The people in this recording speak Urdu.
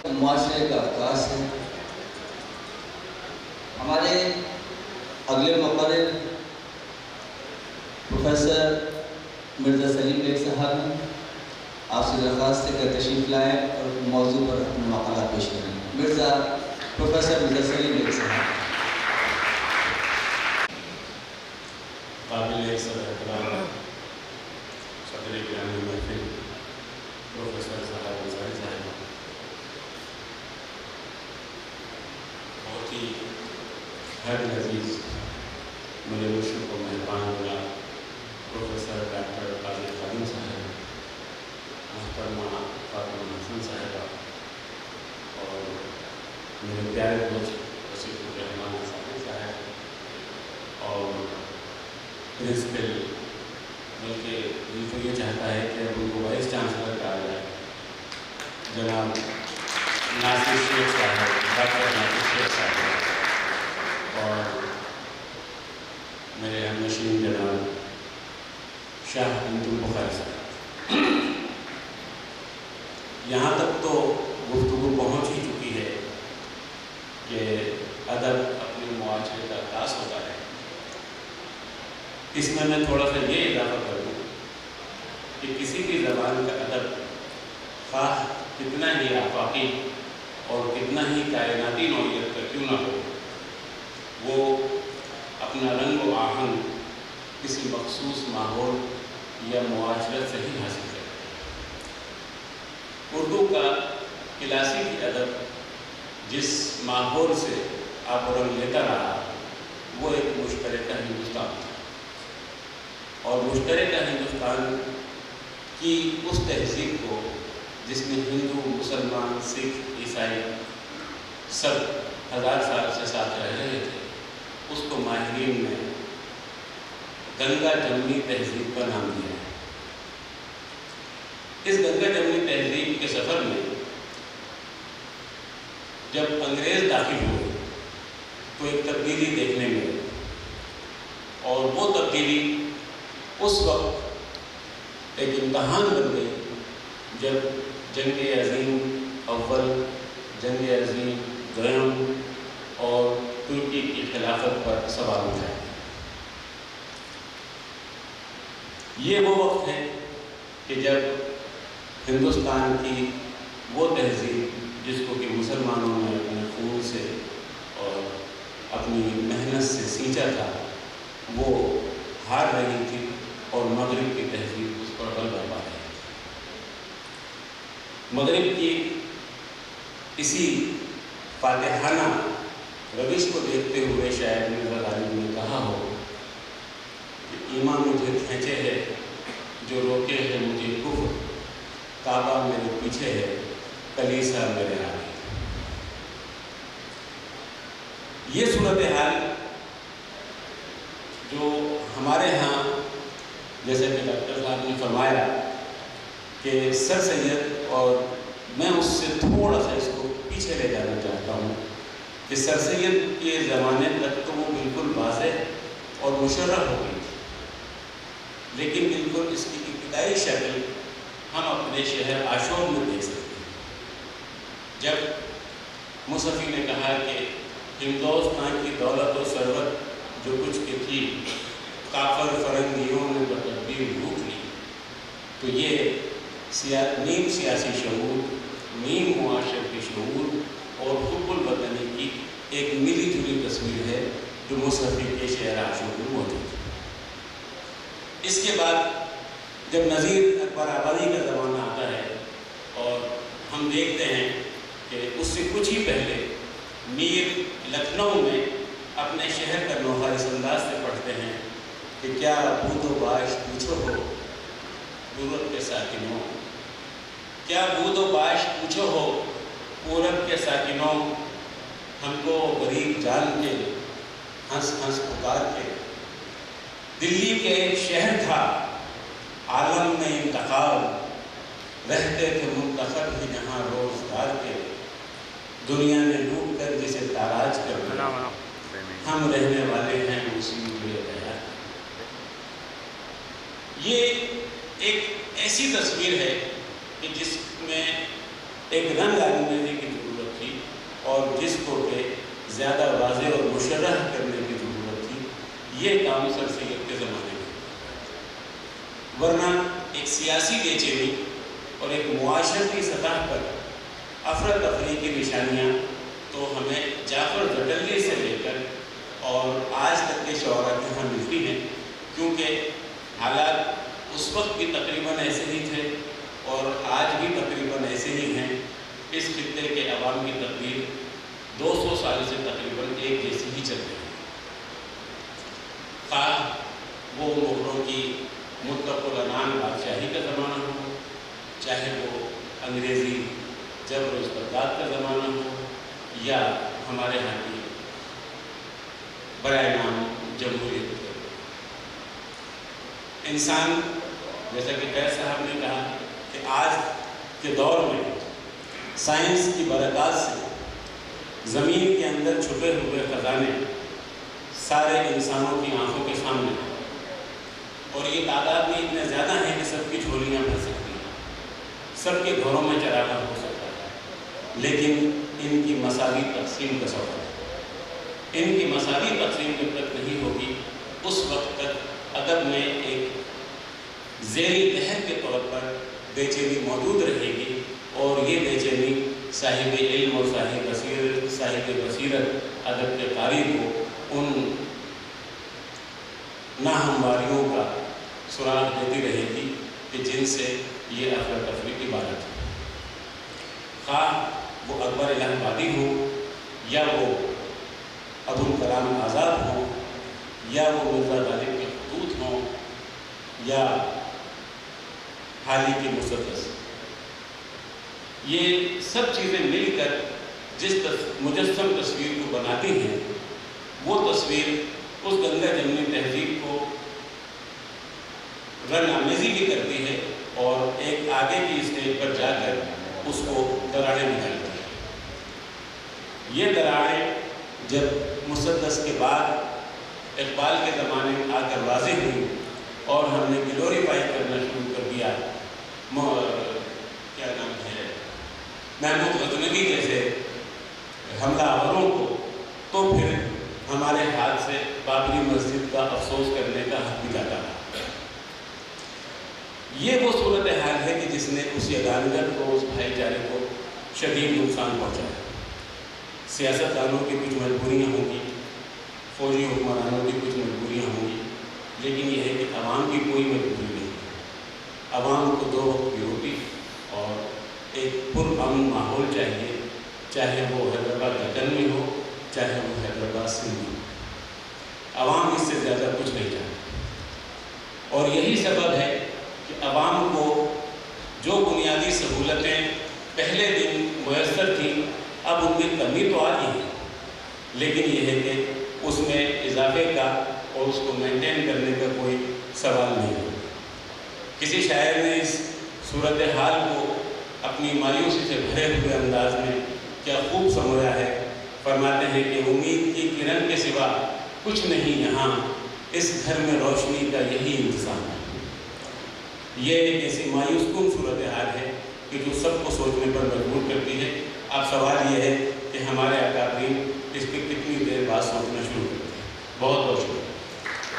معاشرے کا عکاس ہے۔ ہمارے اگلے مقرر پروفیسر مرزا سلیم بیگ صاحب ہیں، آپ سے درخواست ہے کہ تشریف لائیں اور موضوع پر اپنے مقالات پیش کریں۔ پروفیسر مرزا سلیم بیگ صاحب۔ قابل صدر احترام صدر گرامی محفل پروفیسر صاحب انصاری صاحب، بہت ہی حد عزیز میرے مرشد و مہربان والا پروفیسر ڈاکٹر قاضی خادم صاحب، محترمہ فاطمہ حسن صاحبہ، اور میرے پیارے دوست وسیع الرحمان صاحب، اور پرنسپل، بلکہ دل تو یہ چاہتا ہے کہ اب ان کو وائس چانسلر کہا جائے، جناب ناصر شیخ صاحب، ڈاکٹر ناصر شیخ صاحب، اور میرے ہم نشین جناب شاہ بخاری صاحب۔ یہاں تک تو گفتگو پہنچ ہی چکی ہے کہ ادب اپنے معاشرے کا عکاس ہوتا ہے۔ اس میں تھوڑا سا یہ اضافہ کر دوں کہ کسی بھی زبان کا ادب خواہ کتنا ہی آفاقی اور کتنا ہی کائناتی نوعیت کا کیوں نہ ہو، وہ اپنا رنگ و آہنگ کسی مخصوص ماحول یا معاشرت سے ہی حاصل کرے۔ اردو کا کلاسیکی ادب جس ماحول سے آپ رنگ لیتا رہا، وہ ایک مشترکہ ہندوستان تھا، اور مشترکہ ہندوستان کی اس تہذیب کو جس میں ہندو، مسلمان، سکھ، عیسائی سب ہزار سال سے ساتھ رہ رہے تھے، اس کو ماہرین نے گنگا جمنی تہذیب کا نام دیا ہے۔ اس گنگا جمنی تہذیب کے سفر میں جب انگریز داخل ہوئے تو ایک تبدیلی دیکھنے میں، اور وہ تبدیلی اس وقت ایک امتحان بن گئی جب جنگ عظیم اول، جنگ عظیم دوم اور ترکی کی خلافت پر سوال اٹھائے۔ یہ وہ وقت ہے کہ جب ہندوستان کی وہ تہذیب جس کو کہ مسلمانوں نے اپنے خون سے اور اپنی محنت سے سینچا تھا، وہ ہار رہی تھی، اور مغرب کی تہذیب اس پر غلبہ پا رہی تھی۔ مغرب کی اسی فاتحانہ روش کو دیکھتے ہوئے شاید مرزا غالب نے کہا ہو کہ ایمان مجھے کھینچے ہے جو روکے ہے مجھے کفر، کعبہ میرے پیچھے ہے کلیسا میرے آگے۔ یہ صورتحال جو ہمارے ہاں، جیسے کہ ڈاکٹر صاحب نے فرمایا کہ سر سید، اور میں اس سے تھوڑا سا اس کو پیچھے لے جانا چاہتا ہوں کہ سر سید کے زمانے تک تو وہ بالکل واضح اور مشرف ہو گئی تھی، لیکن بالکل اس کی ابتدائی شکل ہم اپنے شہر عاشور میں دیکھ سکتے ہیں، جب مصطفی نے کہا کہ ہندوستان کی دولت و ثروت جو کچھ کی تھی کافر فرنگیوں نے بتدبیر لوٹ لی، تو یہ نیم سیاسی شعور، نیم معاشرتی شعور اور حب الوطنی کی ایک ملی جلی تصویر ہے جو مصطفی کے شہر عاشور میں موجود ہے۔ اس کے بعد جب نذیر اکبر آبادی کا زمانہ آتا ہے اور ہم دیکھتے ہیں کہ اس سے کچھ ہی پہلے میر لکھنؤ میں اپنے شہر کا نوحہ اس انداز سے پڑھتے ہیں کہ کیا بود و باش پوچھو ہو پورب کے ساکنوں، کیا بود و باش پوچھو ہو پورب کے ساکنوں، ہم کو غریب جان کے ہنس ہنس پکار کے، دلی کے شہر تھا عالم میں انتخاب، رہتے تھے منتخب ہی جہاں روزگار کے، دنیا نے لوٹ کر جسے تاراج کر دیا، ہم رہنے والے ہیں اسی بے حیات۔ یہ ایک ایسی تصویر ہے کہ جس میں ایک رنگ انگریزی کی اور جس کو کہ زیادہ واضح اور مشرح کرنے کی ضرورت تھی، یہ کام سر سید کے زمانے میں، ورنہ ایک سیاسی بے چینی اور ایک معاشرتی سطح پر افراتفری کی نشانیاں تو ہمیں جعفر زٹلی سے لے کر اور آج تک کے شعراء کے ہاں ملتی ہیں، کیونکہ حالات اس وقت بھی تقریباً ایسے ہی تھے اور آج بھی تقریباً ایسے ہی ہیں۔ اس خطے کے عوام کی تقدیر 200 سال سے تقریباً ایک جیسی ہی چل رہی ہے، خواہ وہ مغلوں کی مطلق العنان بادشاہی کا زمانہ ہو، چاہے وہ انگریزی جبر و استبداد کا زمانہ ہو، یا ہمارے ہاں کی برائے نام جمہوریت۔ انسان جیسا کہ قیس صاحب نے کہا کہ آج کے دور میں سائنس کی برکات سے زمین کے اندر چھپے ہوئے خزانے سارے انسانوں کی آنکھوں کے سامنے ہیں، اور یہ تعداد میں اتنے زیادہ ہیں کہ سب کی جھولیاں بھر سکتی ہیں، سب کے گھروں میں چراغاں ہو سکتا ہے، لیکن ان کی مساوی تقسیم کا سوال ہے۔ ان کی مساوی تقسیم جب تک نہیں ہوگی، اس وقت تک ادب میں ایک زیری لہر کے طور پر بے چینی موجود رہے گی، اور یہ بے چینی صاحب علم اور صاحب بصیرت ادب کے قاری کو ان ناہمواریوں کا سراغ دیتی رہے گی کہ جن سے یہ افراتفری عبارت ہے، خواہ وہ اکبر الہ آبادی ہو، یا وہ ابوالکلام آزاد ہوں، یا وہ مرزا غالب کے خطوط ہوں، یا حالی کی مسدس۔ یہ سب چیزیں مل کر جس مجسم تصویر کو بناتی ہیں، وہ تصویر اس گنگا جمنی تہذیب کو رنگ آمیزی بھی کرتی ہے، اور ایک آگے کی اسٹیج پر جا کر اس کو دراڑیں نکالتی ہے۔ یہ دراڑیں جب مسدس کے بعد اقبال کے زمانے میں آ کر واضح ہوئی اور ہم نے گلوریفائی کرنا شروع کر دیا کیا نام ہے محمود غزنوی جیسے حملہ آوروں کو، تو پھر ہمارے ہاتھ سے بابری مسجد کا افسوس کرنے کا حق بھی جاتا ہے۔ یہ وہ صورتحال ہے کہ جس نے اس یگانگت کو، اس بھائی چارے کو شدید نقصان پہنچایا۔ سیاستدانوں کی کچھ مجبوریاں ہوں گی، فوجی حکمرانوں کی کچھ مجبوریاں ہوں گی، لیکن یہ ہے کہ عوام کی کوئی مجبوری نہیں ہے۔ عوام کو 2 وقت کی روٹی اور ایک پرامن ماحول چاہیے، چاہے وہ حیدرآباد دکن میں ہو، چاہے وہ حیدرآباد سندھ میں ہو۔ عوام اس سے زیادہ کچھ نہیں چاہتے، اور یہی سبب ہے کہ عوام کو جو بنیادی سہولتیں پہلے دن میسر تھیں، اب ان میں کمی تو آ رہی ہے، لیکن یہ ہے کہ اس میں اضافے کا اور اس کو مینٹین کرنے کا کوئی سوال نہیں ہے۔ کسی شاعر نے اس صورتحال کو اپنی مایوسی سے بھرے ہوئے انداز میں کیا خوب سمجھا ہے۔ فرماتے ہیں کہ امید کی کرن کے سوا کچھ نہیں یہاں، اس گھر میں روشنی کا یہی انتظام ہے۔ یہ ایک ایسی مایوس کن صورتحال ہے کہ جو سب کو سوچنے پر مجبور کرتی ہے۔ اب سوال یہ ہے کہ ہمارے اکابرین اس پہ کتنی دیر بعد سوچنا شروع کرتے ہیں۔ بہت بہت شکریہ۔